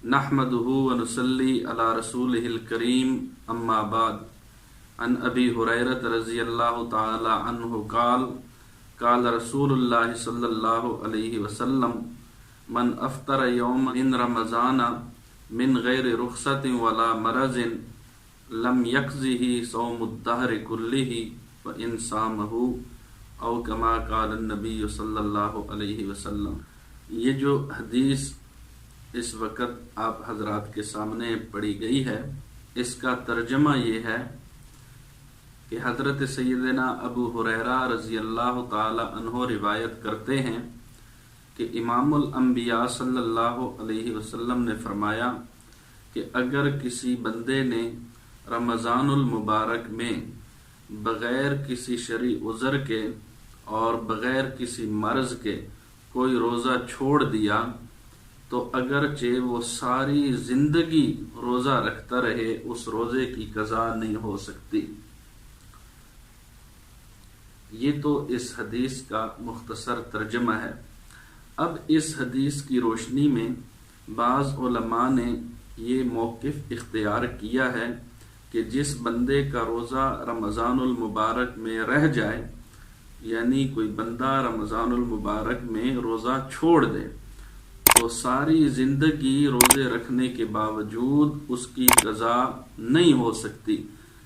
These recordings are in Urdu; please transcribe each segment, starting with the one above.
نحمده ونصلي على رسوله الكريم اما بعد عن ابي هريرة رضي الله تعالى عنه قال قال رسول الله صلى الله عليه وسلم من افطر يوم من رمضان من غير رخصة ولا مرض لم يقضه صوم الدهر كله وان صامه او كما قال النبي صلی اللہ علیہ وسلم۔ یہ جو حدیث اس وقت آپ حضرات کے سامنے پڑھی گئی ہے، اس کا ترجمہ یہ ہے کہ حضرت سیدنا ابو ہریرہ رضی اللہ تعالی عنہ روایت کرتے ہیں کہ امام الانبیاء صلی اللہ علیہ وسلم نے فرمایا کہ اگر کسی بندے نے رمضان المبارک میں بغیر کسی شرعی عذر کے اور بغیر کسی مرض کے کوئی روزہ چھوڑ دیا تو اگرچہ وہ ساری زندگی روزہ رکھتا رہے اس روزے کی قضا نہیں ہو سکتی۔ یہ تو اس حدیث کا مختصر ترجمہ ہے۔ اب اس حدیث کی روشنی میں بعض علماء نے یہ موقف اختیار کیا ہے کہ جس بندے کا روزہ رمضان المبارک میں رہ جائے، یعنی کوئی بندہ رمضان المبارک میں روزہ چھوڑ دے تو ساری زندگی روزے رکھنے کے باوجود اس کی قضا نہیں ہو سکتی،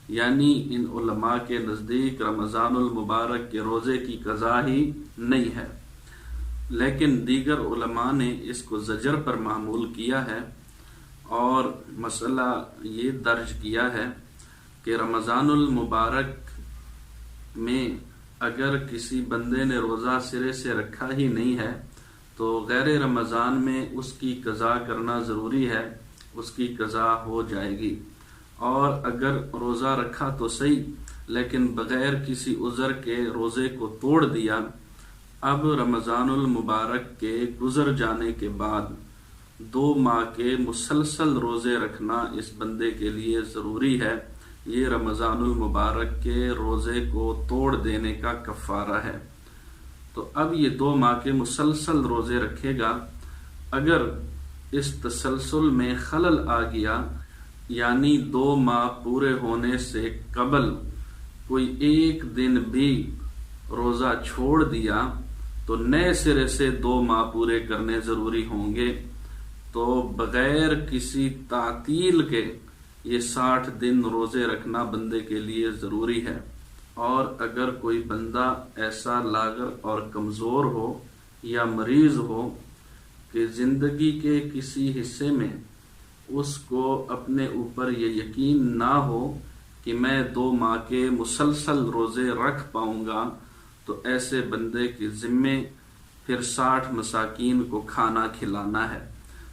یعنی ان علماء کے نزدیک رمضان المبارک کے روزے کی قضا ہی نہیں ہے۔ لیکن دیگر علماء نے اس کو زجر پر معمول کیا ہے اور مسئلہ یہ درج کیا ہے کہ رمضان المبارک میں اگر کسی بندے نے روزہ سرے سے رکھا ہی نہیں ہے تو غیر رمضان میں اس کی قضا کرنا ضروری ہے، اس کی قضا ہو جائے گی، اور اگر روزہ رکھا تو صحیح لیکن بغیر کسی عذر کے روزے کو توڑ دیا، اب رمضان المبارک کے گزر جانے کے بعد 2 ماہ کے مسلسل روزے رکھنا اس بندے کے لیے ضروری ہے۔ یہ رمضان المبارک کے روزے کو توڑ دینے کا کفارہ ہے۔ تو اب یہ 2 ماہ کے مسلسل روزے رکھے گا۔ اگر اس تسلسل میں خلل آ گیا، یعنی 2 ماہ پورے ہونے سے قبل کوئی ایک دن بھی روزہ چھوڑ دیا تو نئے سرے سے 2 ماہ پورے کرنے ضروری ہوں گے۔ تو بغیر کسی تعطیل کے یہ 60 دن روزے رکھنا بندے کے لیے ضروری ہے۔ اور اگر کوئی بندہ ایسا لاغر اور کمزور ہو یا مریض ہو کہ زندگی کے کسی حصے میں اس کو اپنے اوپر یہ یقین نہ ہو کہ میں 2 ماہ کے مسلسل روزے رکھ پاؤں گا، تو ایسے بندے کے ذمے پھر 60 مساکین کو کھانا کھلانا ہے۔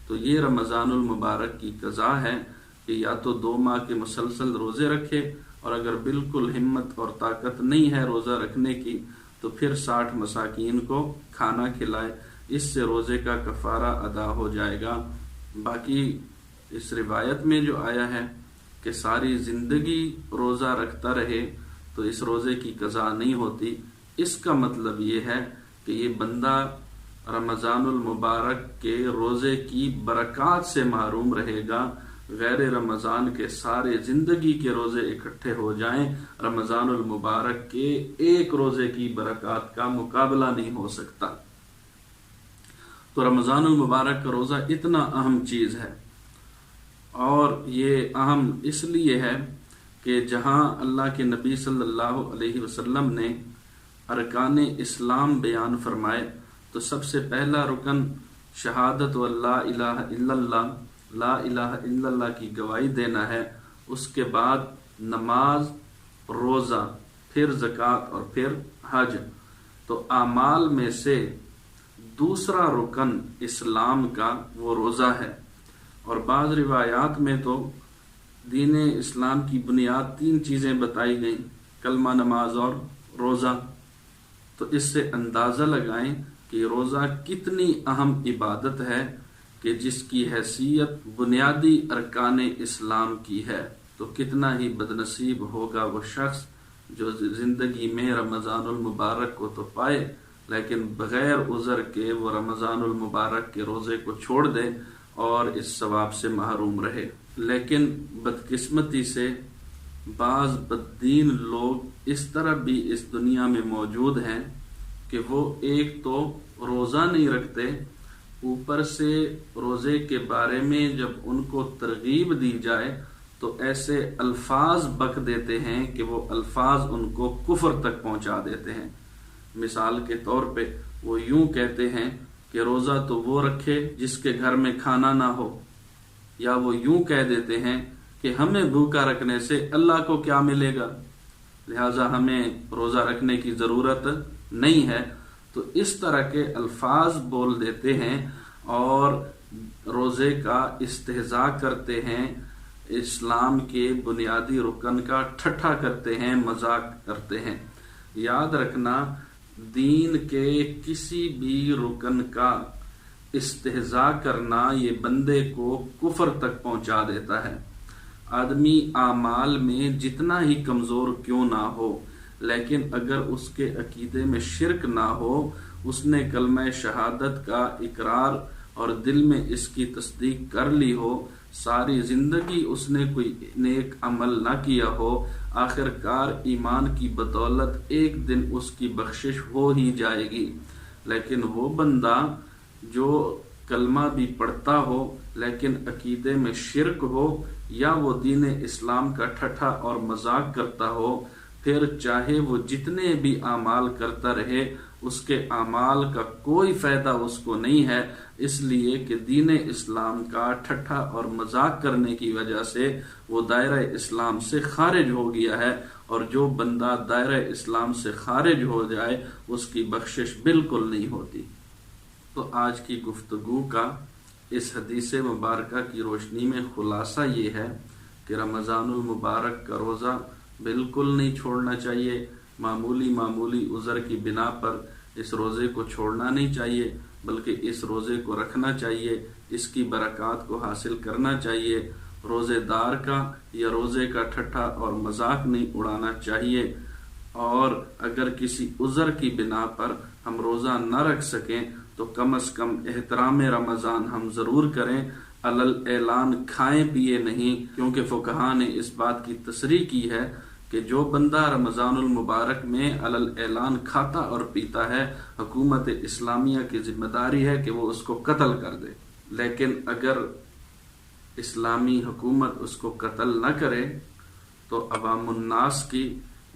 تو یہ رمضان المبارک کی قضا ہے کہ یا تو 2 ماہ کے مسلسل روزے رکھے، اور اگر بالکل ہمت اور طاقت نہیں ہے روزہ رکھنے کی تو پھر 60 مساکین کو کھانا کھلائے، اس سے روزے کا کفارہ ادا ہو جائے گا۔ باقی اس روایت میں جو آیا ہے کہ ساری زندگی روزہ رکھتا رہے تو اس روزے کی قضا نہیں ہوتی، اس کا مطلب یہ ہے کہ یہ بندہ رمضان المبارک کے روزے کی برکات سے محروم رہے گا۔ غیر رمضان کے سارے زندگی کے روزے اکٹھے ہو جائیں، رمضان المبارک کے ایک روزے کی برکات کا مقابلہ نہیں ہو سکتا۔ تو رمضان المبارک کا روزہ اتنا اہم چیز ہے، اور یہ اہم اس لیے ہے کہ جہاں اللہ کے نبی صلی اللہ علیہ وسلم نے ارکان اسلام بیان فرمائے تو سب سے پہلا رکن شہادت و لا الہ الا اللہ، لا الہ الا اللہ کی گواہی دینا ہے۔ اس کے بعد نماز، روزہ، پھر زکوٰۃ اور پھر حج۔ تو اعمال میں سے دوسرا رکن اسلام کا وہ روزہ ہے، اور بعض روایات میں تو دین اسلام کی بنیاد 3 چیزیں بتائی گئیں، کلمہ، نماز اور روزہ۔ تو اس سے اندازہ لگائیں کہ روزہ کتنی اہم عبادت ہے کہ جس کی حیثیت بنیادی ارکان اسلام کی ہے۔ تو کتنا ہی بدنصیب ہوگا وہ شخص جو زندگی میں رمضان المبارک کو تو پائے لیکن بغیر عذر کے وہ رمضان المبارک کے روزے کو چھوڑ دے اور اس ثواب سے محروم رہے۔ لیکن بدقسمتی سے بعض بددین لوگ اس طرح بھی اس دنیا میں موجود ہیں کہ وہ ایک تو روزہ نہیں رکھتے، اوپر سے روزے کے بارے میں جب ان کو ترغیب دی جائے تو ایسے الفاظ بک دیتے ہیں کہ وہ الفاظ ان کو کفر تک پہنچا دیتے ہیں۔ مثال کے طور پہ وہ یوں کہتے ہیں کہ روزہ تو وہ رکھے جس کے گھر میں کھانا نہ ہو، یا وہ یوں کہہ دیتے ہیں کہ ہمیں بھوکا رکھنے سے اللہ کو کیا ملے گا، لہٰذا ہمیں روزہ رکھنے کی ضرورت نہیں ہے۔ تو اس طرح کے الفاظ بول دیتے ہیں اور روزے کا استہزاء کرتے ہیں، اسلام کے بنیادی رکن کا ٹھٹھا کرتے ہیں، مذاق کرتے ہیں۔ یاد رکھنا، دین کے کسی بھی رکن کا استہزاء کرنا یہ بندے کو کفر تک پہنچا دیتا ہے۔ آدمی اعمال میں جتنا ہی کمزور کیوں نہ ہو، لیکن اگر اس کے عقیدے میں شرک نہ ہو، اس نے کلمہ شہادت کا اقرار اور دل میں اس کی تصدیق کر لی ہو، ساری زندگی اس نے کوئی نیک عمل نہ کیا ہو، آخر کار ایمان کی بدولت ایک دن اس کی بخشش ہو ہی جائے گی۔ لیکن وہ بندہ جو کلمہ بھی پڑھتا ہو لیکن عقیدے میں شرک ہو، یا وہ دین اسلام کا ٹھٹھا اور مذاق کرتا ہو، پھر چاہے وہ جتنے بھی اعمال کرتا رہے، اس کے اعمال کا کوئی فائدہ اس کو نہیں ہے، اس لیے کہ دین اسلام کا ٹھٹھا اور مذاق کرنے کی وجہ سے وہ دائرہ اسلام سے خارج ہو گیا ہے، اور جو بندہ دائرہ اسلام سے خارج ہو جائے اس کی بخشش بالکل نہیں ہوتی۔ تو آج کی گفتگو کا اس حدیث مبارکہ کی روشنی میں خلاصہ یہ ہے کہ رمضان المبارک کا روزہ بالکل نہیں چھوڑنا چاہیے، معمولی عذر کی بنا پر اس روزے کو چھوڑنا نہیں چاہیے، بلکہ اس روزے کو رکھنا چاہیے، اس کی برکات کو حاصل کرنا چاہیے۔ روزے دار کا یا روزے کا ٹھٹھا اور مذاق نہیں اڑانا چاہیے، اور اگر کسی عذر کی بنا پر ہم روزہ نہ رکھ سکیں تو کم از کم احترام رمضان ہم ضرور کریں، علل اعلان کھائیں پیے نہیں، کیونکہ فقہاء نے اس بات کی تصریح کی ہے کہ جو بندہ رمضان المبارک میں علل اعلان کھاتا اور پیتا ہے، حکومت اسلامیہ کی ذمہ داری ہے کہ وہ اس کو قتل کر دے۔ لیکن اگر اسلامی حکومت اس کو قتل نہ کرے تو عوام الناس کی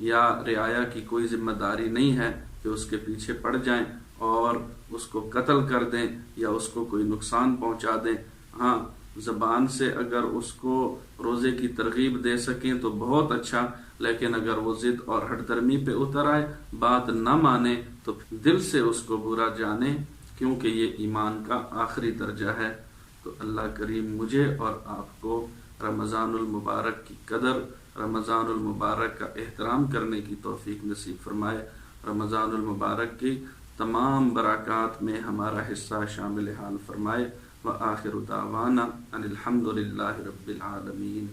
یا رعایا کی کوئی ذمہ داری نہیں ہے کہ اس کے پیچھے پڑ جائیں اور اس کو قتل کر دیں یا اس کو کوئی نقصان پہنچا دیں۔ ہاں، زبان سے اگر اس کو روزے کی ترغیب دے سکیں تو بہت اچھا، لیکن اگر وہ ضد اور ہٹ درمی پہ اتر آئے، بات نہ مانے، تو دل سے اس کو برا جانے، کیونکہ یہ ایمان کا آخری درجہ ہے۔ تو اللہ کریم مجھے اور آپ کو رمضان المبارک کی قدر، رمضان المبارک کا احترام کرنے کی توفیق نصیب فرمائے، رمضان المبارک کی تمام برکات میں ہمارا حصہ شامل حال فرمائے۔ وآخر دعوانا ان الحمد للہ رب العالمین۔